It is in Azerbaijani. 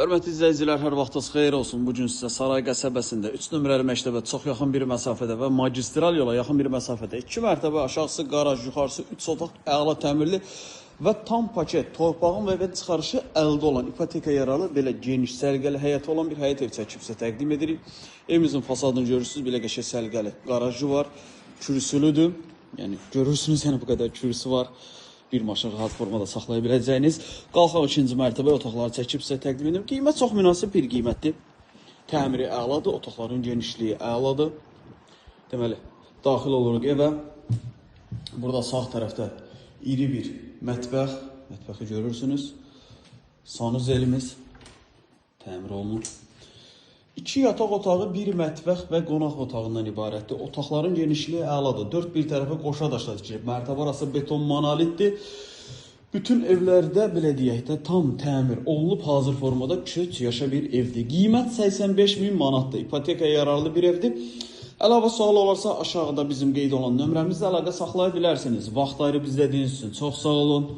Hörmətli izləyicilər, hər vaxtınız xeyir olsun. Bugün sizə Saray qəsəbəsində 3 nömrəli məktəbə çox yaxın bir məsafədə və magistral yola yaxın bir məsafədə 2 mərtəbə aşağısı qaraj, yuxarısı 3 otaq əla təmirli və tam paket torpağın və evin çıxarışı əldə olan ipoteka yararlı belə geniş səliqəli həyəti olan bir həyət ev çəkib sizə təqdim edirik. Evimizin fasadını görürsünüz, belə qəşəng səliqəli qarajı var, kürsülüdür. Yəni görürsünüz, yəni bu qədər kürsü var. Bir maşın rahat formada saxlaya biləcəyiniz. Qalxaq 2-ci mərtəbə otaqları çəkib sizə təqdim edim. Qiymət çox münasib bir qiymətdir. Təmiri əladır, otaqların genişliyi əladır. Deməli, daxil oluruq evə. Burada sağ tərəfdə iri bir mətbəx. Mətbəxi görürsünüz. Sanuzelimiz təmir olunur. 2 yataq otağı, 1 mətbəx və qonaq otağından ibarətdir. Otaqların genişliyi əladır. 4 bir tərəfə qoşa daşla tikilib. Mərtəbə arası beton monolitdir. Bütün evlərdə, belə deyək də, tam təmir olunub, hazır formada kök yaşa bir evdir. Qiymət 85.000 manatdır. İpotekaya yararlı bir evdir. Əlavə sual olarsa aşağıda bizim qeyd olan nömrəmizlə əlaqə saxlaya bilərsiniz. Vaxt ayırıb izlədiyiniz üçün çox sağ olun.